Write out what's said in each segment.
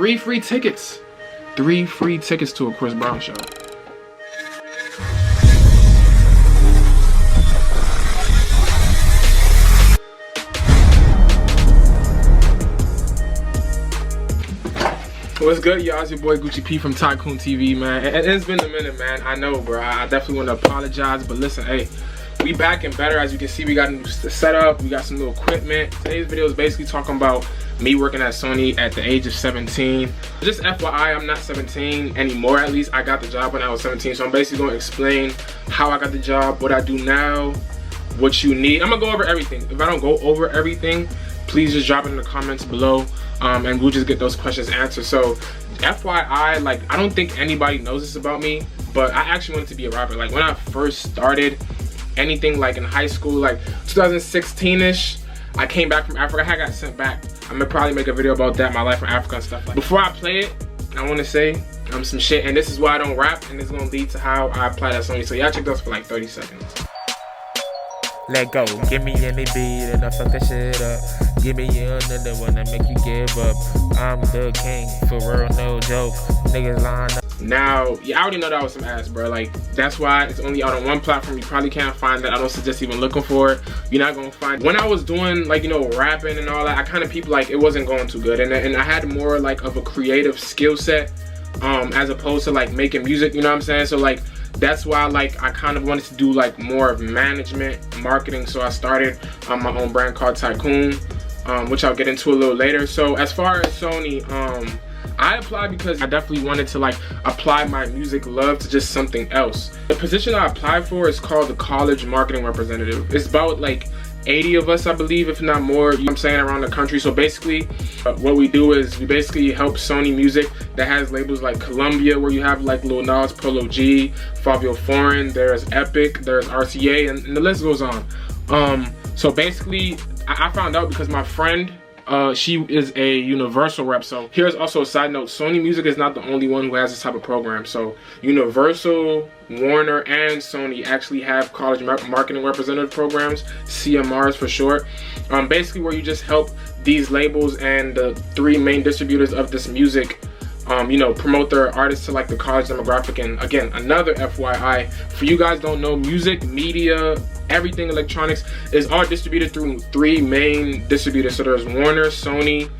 3 free tickets. 3 free tickets to a Chris Brown show. What's good, y'all? It's your boy Gucci P from Tycoon TV, man. And it's been a minute, man. I know, bro. I definitely want to apologize, but listen, hey, we back and better. As you can see, we got a new setup. We got some new equipment. Today's video is basically talking about me working at Sony at the age of 17. Just FYI, I'm not 17 anymore. At least I got the job when I was 17. So I'm basically going to explain how I got the job, what I do now, what you need. I'm going to go over everything. If I don't go over everything, please just drop it in the comments below, and we'll just get those questions answered. So FYI, like, I don't think anybody knows this about me, but I actually wanted to be a rapper. Like, when I first started anything, like in high school, like 2016-ish, I came back from Africa. I got sent back. I'm gonna probably make a video about that, my life in Africa and stuff like that. Before I play it, I want to say some shit, and this is why I don't rap, and it's gonna lead to how I apply that Sony. So y'all check those for like 30 seconds. Let go, give me any beat and I fuck that shit up. Give me another one that make you give up. I'm the king, for real, no joke. Niggas line up. Now, yeah, I already know that was some ass, bro. Like, that's why it's only out on one platform. You probably can't find that. I don't suggest even looking for it. You're not gonna find it. When I was doing, like, you know, rapping and all that, I kind of people like it wasn't going too good, and I had more like of a creative skill set, as opposed to like making music. You know what I'm saying? So like, that's why like I kind of wanted to do like more of management, marketing. So I started my own brand called Tycoon, which I'll get into a little later. So as far as Sony, I applied because I definitely wanted to like apply my music love to just something else. The position I applied for is called the college marketing representative. It's about like 80 of us, I believe, if not more, you know what I'm saying, around the country. So basically what we do is we basically help Sony Music that has labels like Columbia, where you have like Lil Nas, Polo G, Fabio Foreign, there's Epic, there's RCA, and the list goes on. So basically I found out because my friend, she is a Universal rep. So here's also a side note: Sony Music is not the only one who has this type of program. So Universal, Warner, and Sony actually have college marketing representative programs, CMRs for short. Basically where you just help these labels and the 3 main distributors of this music, you know, promote their artists to like the college demographic. And again, another FYI, for you guys don't know, music, media, everything electronics is all distributed through 3 main distributors. So there's Warner, Sony,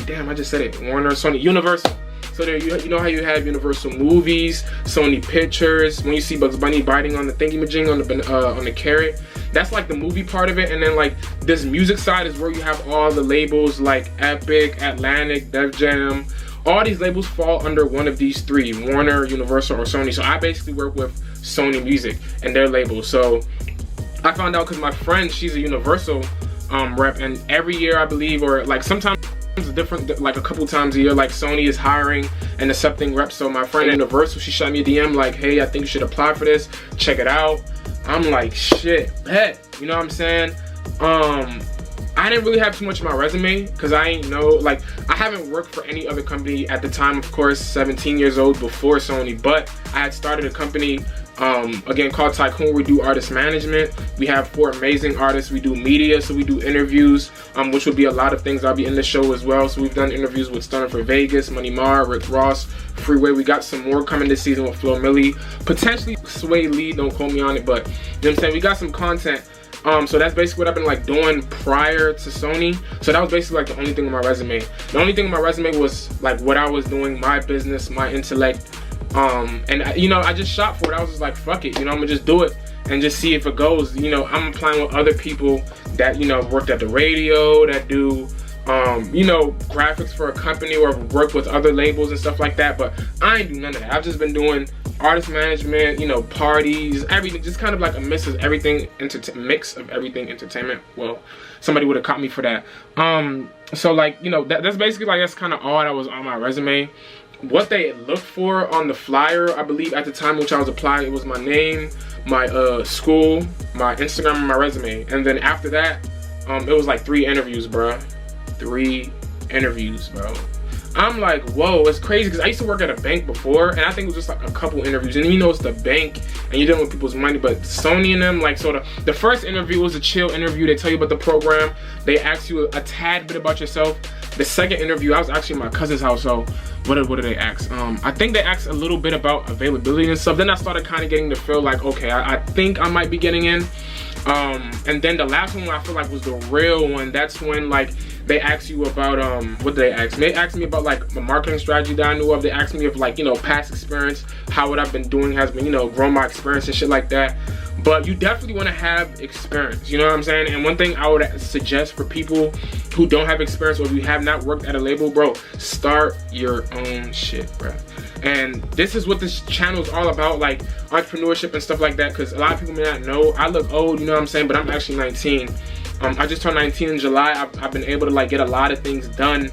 damn, I just said it, Warner, Sony, Universal. So there, you know how you have Universal Movies, Sony Pictures. When you see Bugs Bunny biting on the thingy-majing on the carrot, that's like the movie part of it. And then like this music side is where you have all the labels like Epic, Atlantic, Def Jam. All these labels fall under one of these 3, Warner, Universal, or Sony. So I basically work with Sony Music and their labels. So I found out because my friend, she's a Universal rep, and every year I believe, or like sometimes it's different, like a couple times a year, like Sony is hiring and accepting reps. So my friend at Universal, she shot me a DM like, hey, I think you should apply for this, check it out. I'm like, shit, bet, you know what I'm saying? I didn't really have too much of my resume because I ain't know, like, I haven't worked for any other company at the time, of course, 17 years old before Sony, but I had started a company, again, called Tycoon. We do artist management. We have 4 amazing artists. We do media, so we do interviews, which will be a lot of things. I'll be in the show as well. So we've done interviews with Stunner for Vegas, Money Mar, Rick Ross, Freeway. We got some more coming this season with Flo Milli, potentially Sway Lee, don't quote me on it, but you know what I'm saying, we got some content. So that's basically what I've been like doing prior to Sony. So that was basically like the only thing on my resume. The only thing on my resume was like what I was doing, my business, my intellect. And you know, I just shot for it. I was just like, fuck it, you know, I'm gonna just do it and just see if it goes. You know, I'm applying with other people that, you know, worked at the radio, that do you know, graphics for a company, or work with other labels and stuff like that. But I ain't do none of that. I've just been doing artist management, you know, parties, everything, just kind of like a mix of everything, entertainment. Well, somebody would have caught me for that. So like, you know, that's basically like, that's kind of all that was on my resume. What they looked for on the flyer, I believe at the time which I was applying, it was my name, my school, my Instagram, and my resume. And then after that, it was like 3 interviews, bro. 3 interviews, bro. I'm like, whoa, it's crazy, because I used to work at a bank before, and I think it was just like a couple interviews, and you know it's the bank and you're dealing with people's money. But Sony and them, like, sort of, the first interview was a chill interview. They tell you about the program, they ask you a tad bit about yourself. The second interview, I was actually in my cousin's house, so what did they ask? I think they asked a little bit about availability and stuff. Then I started kind of getting to feel like, okay, I think I might be getting in. And then the last one I feel like was the real one. That's when like they asked you about what did they ask me? They asked me about like the marketing strategy that I knew of. They asked me if like, you know, past experience, how what I've been doing has been, you know, grown my experience and shit like that. But you definitely want to have experience, you know what I'm saying? And one thing I would suggest for people who don't have experience, or if you have not worked at a label, bro, start your own shit, bro. And this is what this channel is all about, like entrepreneurship and stuff like that, because a lot of people may not know. I look old, you know what I'm saying, but I'm actually 19. I just turned 19 in July. I've been able to like get a lot of things done,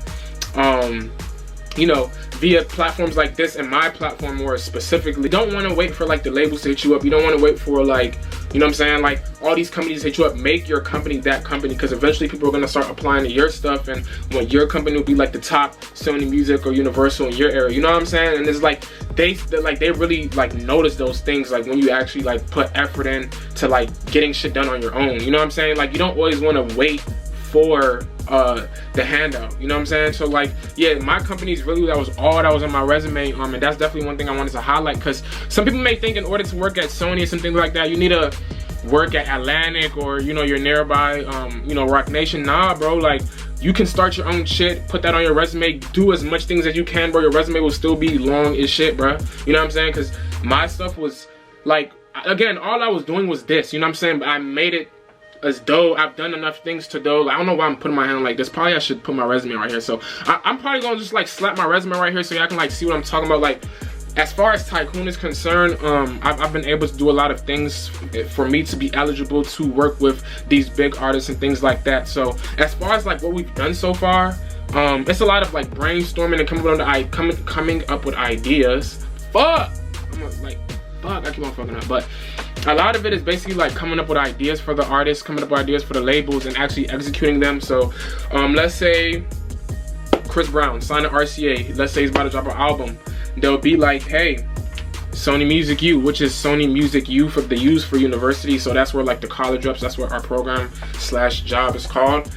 you know, via platforms like this, and my platform more specifically. You don't want to wait for like the labels to hit you up. You don't want to wait for like, you know what I'm saying, like all these companies hit you up. Make your company that company, because eventually people are going to start applying to your stuff, and when your company will be like the top Sony Music or Universal in your area, you know what I'm saying? And it's like they really like notice those things, like when you actually like put effort in to like getting shit done on your own, you know what I'm saying? Like you don't always want to wait for the handout, you know what I'm saying? So like, yeah, my company's really, that was all that was on my resume, and that's definitely one thing I wanted to highlight, because some people may think in order to work at Sony or something like that, you need to work at Atlantic or, you know, you're nearby, you know, Rock Nation. Nah, bro, like you can start your own shit, put that on your resume, do as much things as you can, bro. Your resume will still be long as shit, bro. You know what I'm saying? Because my stuff was like, again, all I was doing was this, you know what I'm saying? But I made it as though I've done enough things to though, like, I don't know why I'm putting my hand like this. Probably I should put my resume right here. So I'm probably gonna just like slap my resume right here so y'all can like see what I'm talking about. Like as far as Tycoon is concerned, I've been able to do a lot of things for me to be eligible to work with these big artists and things like that. So as far as like what we've done so far, it's a lot of like brainstorming and coming up with ideas. Fuck, I keep on fucking up, but a lot of it is basically like coming up with ideas for the artists, coming up with ideas for the labels, and actually executing them. So let's say Chris Brown signed an RCA, let's say he's about to drop an album. They'll be like, hey, Sony Music U, which is Sony Music U for the U's for university. So that's where like the college reps, that's what our program / job is called.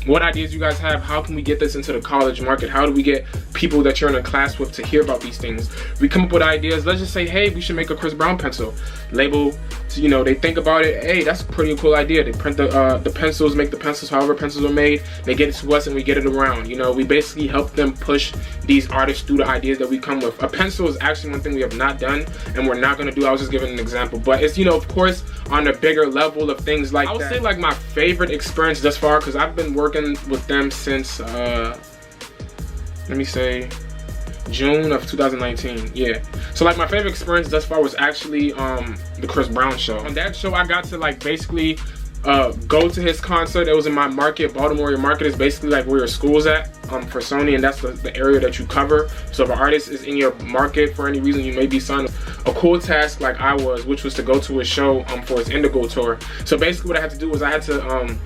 What ideas you guys have? How can we get this into the college market? How do we get people that you're in a class with to hear about these things? We come up with ideas. Let's just say, hey, we should make a Chris Brown pencil. Label, you know, they think about it. Hey, that's a pretty cool idea. They print the pencils, make the pencils, however pencils are made. They get it to us and we get it around. You know, we basically help them push these artists through the ideas that we come with. A pencil is actually one thing we have not done and we're not gonna do. I was just giving an example, but it's, you know, of course, on a bigger level of things like that. I would say like my favorite experience thus far, because I've been working with them since let me say June of 2019. Yeah, so like my favorite experience thus far was actually the Chris Brown show. On that show I got to like basically go to his concert. It was in my market. Baltimore, your market is basically like where your school's at for Sony, and that's the area that you cover. So if an artist is in your market for any reason, you may be signed. A cool task like I was, which was to go to a show for his Indigo tour. So basically what I had to do was I had to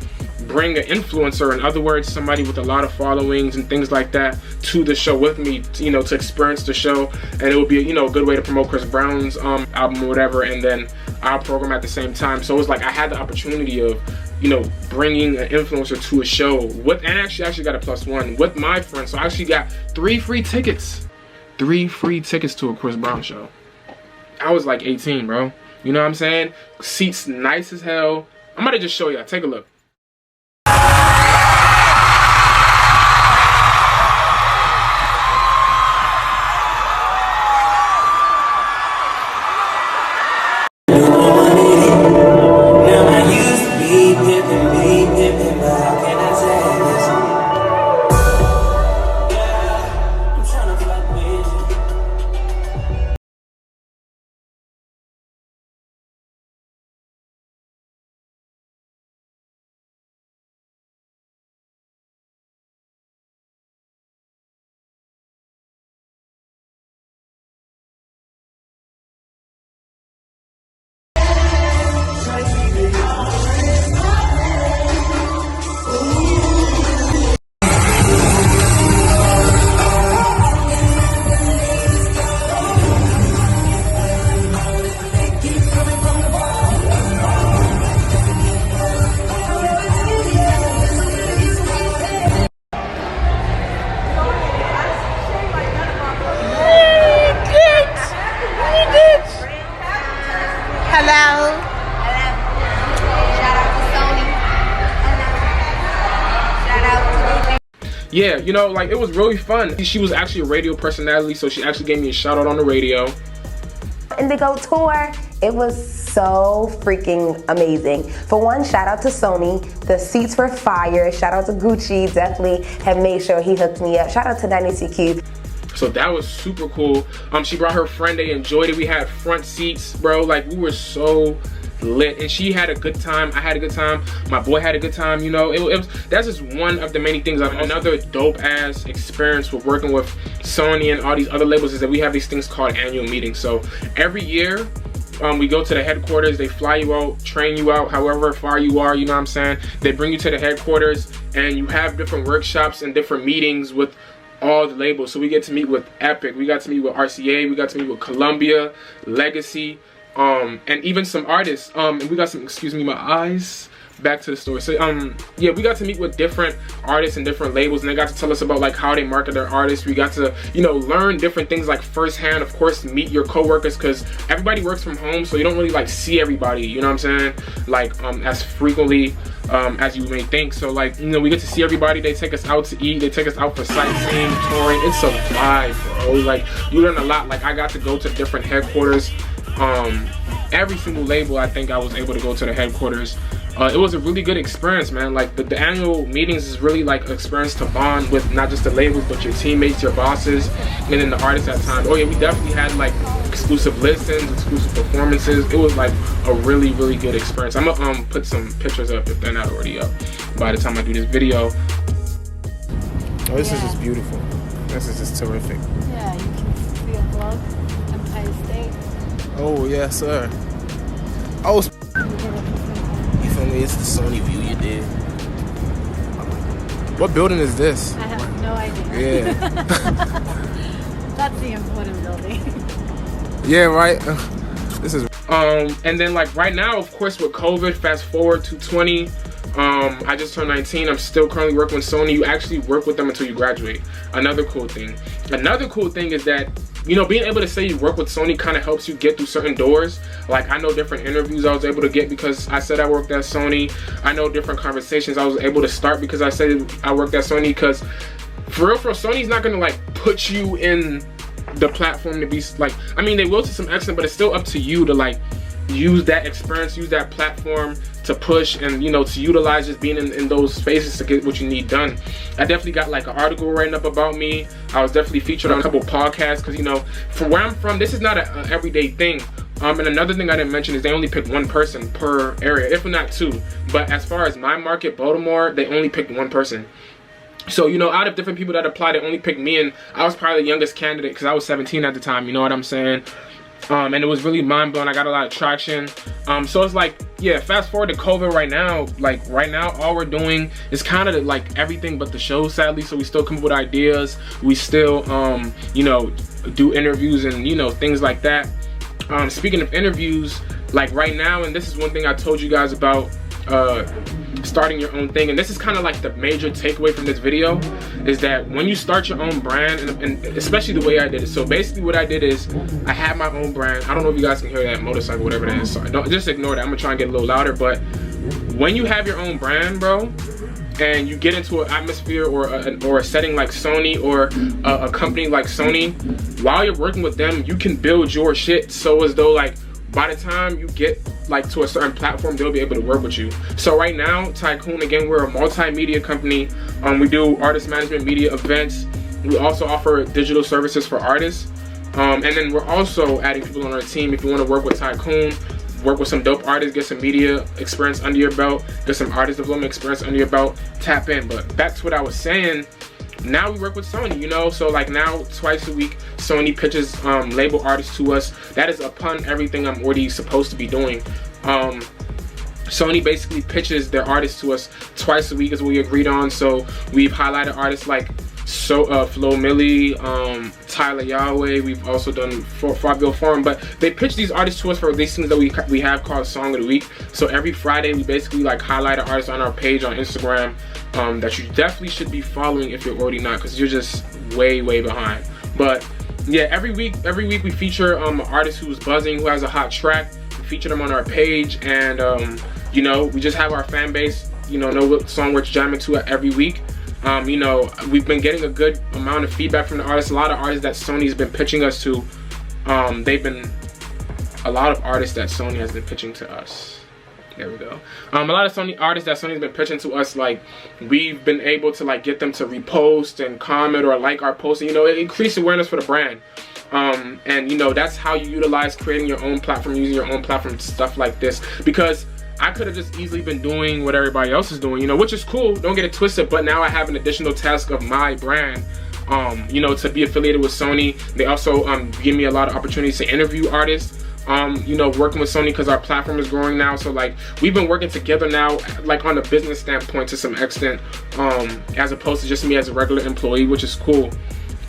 bring an influencer, in other words, somebody with a lot of followings and things like that, to the show with me, you know, to experience the show. And it would be, you know, a good way to promote Chris Brown's album or whatever, and then our program at the same time. So it was like I had the opportunity of, you know, bringing an influencer to a show with, and actually got a +1 with my friends. So I actually got 3 free tickets. 3 free tickets to a Chris Brown show. I was like 18, bro. You know what I'm saying? Seats nice as hell. I'm about to just show y'all. Take a look. yeah, you know, like it was really fun. She was actually a radio personality, so she actually gave me a shout out on the radio. Indigo tour, it was so freaking amazing. For one, shout out to Sony. The seats were fire. Shout out to Gucci, definitely have made sure he hooked me up. Shout out to 96Q. So that was super cool. She brought her friend, they enjoyed it. We had front seats, bro. Like, we were so lit, and she had a good time. I had a good time. My boy had a good time. You know, that's just one of the many things. Another dope ass experience with working with Sony and all these other labels is that we have these things called annual meetings. So every year, we go to the headquarters, they fly you out, train you out, however far you are, you know what I'm saying? They bring you to the headquarters, and you have different workshops and different meetings with all the labels. So we get to meet with Epic, we got to meet with RCA, we got to meet with Columbia, Legacy, and even some artists. And we got some, excuse me, my eyes. Back to the story. So yeah, we got to meet with different artists and different labels, and they got to tell us about like how they market their artists. We got to, you know, learn different things like firsthand. Of course, meet your co-workers, because everybody works from home, so you don't really like see everybody, you know what I'm saying, like as frequently as you may think. So like, you know, we get to see everybody. They take us out to eat, they take us out for sightseeing, touring. It's a vibe, bro. Like, you learn a lot. Like, I got to go to different headquarters. Every single label, I think I was able to go to the headquarters. It was a really good experience, man. Like, the annual meetings is really like an experience to bond with not just the labels, but your teammates, your bosses, and then the artists at times. Oh yeah, we definitely had like exclusive listens, exclusive performances. It was like a really, really good experience. I'm gonna put some pictures up if they're not already up by the time I do this video. Oh, this is just beautiful. This is just terrific. Yeah, you can see a vlog, Empire State. Oh, yes, sir. Oh, you feel me? It's the Sony view, you did. What building is this? I have no idea. Yeah. That's the important building. Yeah, right? This is... And then like right now, of course, with COVID, fast forward to 20, I just turned 19. I'm still currently working with Sony. You actually work with them until you graduate. Another cool thing. Another cool thing is that, you know, being able to say you work with Sony kind of helps you get through certain doors. Like, I know different interviews I was able to get because I said I worked at Sony. I know different conversations I was able to start because I said I worked at Sony. Because for real, Sony's not gonna like put you in the platform to be like, I mean, they will to some extent, but it's still up to you to like use that experience, use that platform to push and, you know, to utilize just being in those spaces to get what you need done. I definitely got like an article written up about me. I was definitely featured on a couple podcasts because, you know, from where I'm from, this is not an everyday thing. And another thing I didn't mention is they only pick one person per area, if not two. But as far as my market, Baltimore, they only picked one person. So, you know, out of different people that applied, they only picked me, and I was probably the youngest candidate because I was 17 at the time, you know what I'm saying? And it was really mind-blowing. I got a lot of traction. So it's like, yeah, fast forward to COVID right now. Like, right now, all we're doing is kind of like everything but the show, sadly. So we still come up with ideas. We still, you know, do interviews and, you know, things like that. Speaking of interviews, like right now, and this is one thing I told you guys about, starting your own thing, and this is kind of like the major takeaway from this video, is that when you start your own brand, and especially the way I did it. So basically what I did is I had my own brand. I don't know if you guys can hear that motorcycle, whatever that is, so don't just ignore that. I'm gonna try and get a little louder. But when you have your own brand, bro, and you get into an atmosphere or a setting like Sony, or a company like Sony, while you're working with them, you can build your shit so as though like by the time you get like to a certain platform, they'll be able to work with you. So right now, Tycoon, again, we're a multimedia company. We do artist management, media events. We also offer digital services for artists. And then we're also adding people on our team. If you want to work with Tycoon, work with some dope artists, get some media experience under your belt, get some artist development experience under your belt, tap in. But back to what I was saying, now we work with Sony, you know, so like now twice a week Sony pitches label artists to us. That is upon everything I'm already supposed to be doing. Sony basically pitches their artists to us twice a week is what we agreed on. So we've highlighted artists like Flo Milli, Tyler Yahweh. We've also done Fabio Forum, but they pitch these artists to us for these things that we have called Song of the Week. So every Friday we basically like highlight an artist on our page on Instagram that you definitely should be following if you're already not, because you're just way behind. But yeah, every week we feature an artist who's buzzing, who has a hot track. We feature them on our page, and you know, we just have our fan base, you know what song we're jamming to every week. You know, we've been getting a good amount of feedback from the artists. A lot of artists that Sony's been pitching us to, a lot of artists that Sony has been pitching to us. There we go. A lot of Sony artists that Sony's been pitching to us, like, we've been able to like get them to repost and comment or like our posts. You know, it increased awareness for the brand. And you know, that's how you utilize creating your own platform, using your own platform, stuff like this. Because I could have just easily been doing what everybody else is doing, you know, which is cool, don't get it twisted, but now I have an additional task of my brand, you know, to be affiliated with Sony. They also give me a lot of opportunities to interview artists, you know, working with Sony because our platform is growing now. So like, we've been working together now, like on a business standpoint to some extent, as opposed to just me as a regular employee, which is cool.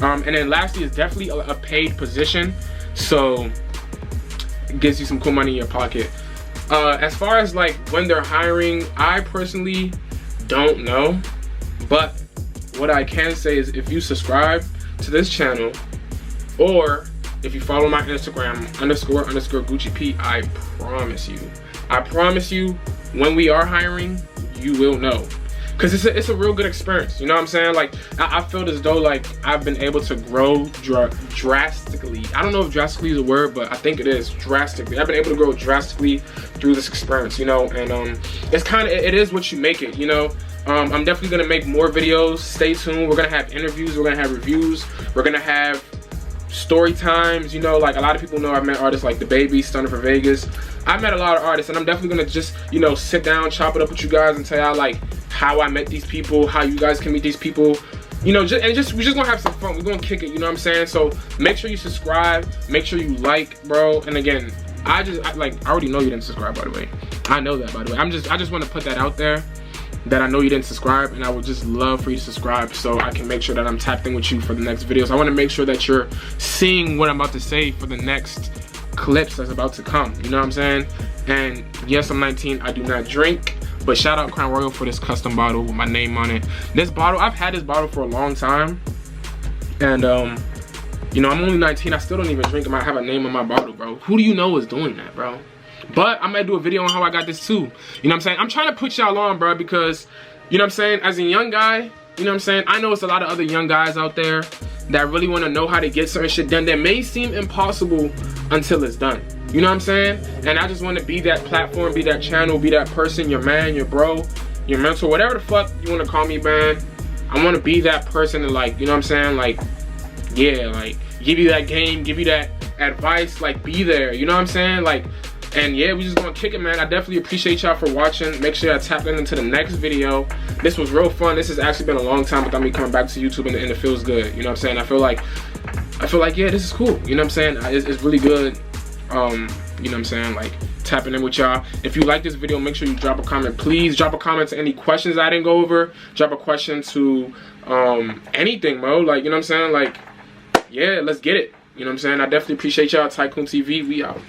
And then lastly is definitely a paid position, so it gives you some cool money in your pocket. As far as like when they're hiring, I personally don't know, but what I can say is if you subscribe to this channel or if you follow my Instagram __ Gucci P, I promise you when we are hiring, you will know. Cause it's a real good experience, you know what I'm saying? Like I feel as though like I've been able to grow drastically. I don't know if drastically is a word, but I think it is drastically. I've been able to grow drastically through this experience, you know. And it's kind of, it is what you make it, you know. I'm definitely gonna make more videos. Stay tuned. We're gonna have interviews. We're gonna have reviews. We're gonna have story times, you know. Like a lot of people know I've met artists like The Baby, Stunner for Vegas. I've met a lot of artists, and I'm definitely gonna just, you know, sit down, chop it up with you guys and tell y'all like how I met these people, how you guys can meet these people, you know. We're just gonna have some fun. We're gonna kick it, you know what I'm saying? So make sure you subscribe, make sure you like, bro. And again, I already know you didn't subscribe, by the way. I know that, by the way. I just want to put that out there, that I know you didn't subscribe, and I would just love for you to subscribe so I can make sure that I'm tapped in with you for the next videos. I want to make sure that you're seeing what I'm about to say for the next clips that's about to come, you know what I'm saying? And yes, I'm 19, I do not drink, but shout out Crown Royal for this custom bottle with my name on it. This bottle, I've had this bottle for a long time, and you know, I'm only 19, I still don't even drink. I might have a name on my bottle, bro. Who do you know is doing that, bro? But I'm gonna do a video on how I got this too. You know what I'm saying? I'm trying to put y'all on, bro, because, you know what I'm saying, as a young guy, you know what I'm saying, I know it's a lot of other young guys out there that really want to know how to get certain shit done that may seem impossible until it's done. You know what I'm saying? And I just want to be that platform, be that channel, be that person, your man, your bro, your mentor, whatever the fuck you want to call me, man. I want to be that person to, like, you know what I'm saying, like, yeah, like, give you that game, give you that advice, like, be there, you know what I'm saying? Like, and yeah, we just gonna kick it, man. I definitely appreciate y'all for watching. Make sure y'all tap into the next video. This was real fun. This has actually been a long time without me coming back to YouTube, and it feels good. You know what I'm saying? I feel like, yeah, this is cool. You know what I'm saying? It's really good. You know what I'm saying? Like, tapping in with y'all. If you like this video, make sure you drop a comment. Please drop a comment to any questions I didn't go over. Drop a question to anything, bro. Like, you know what I'm saying? Like, yeah, let's get it. You know what I'm saying? I definitely appreciate y'all. Tycoon TV, we out.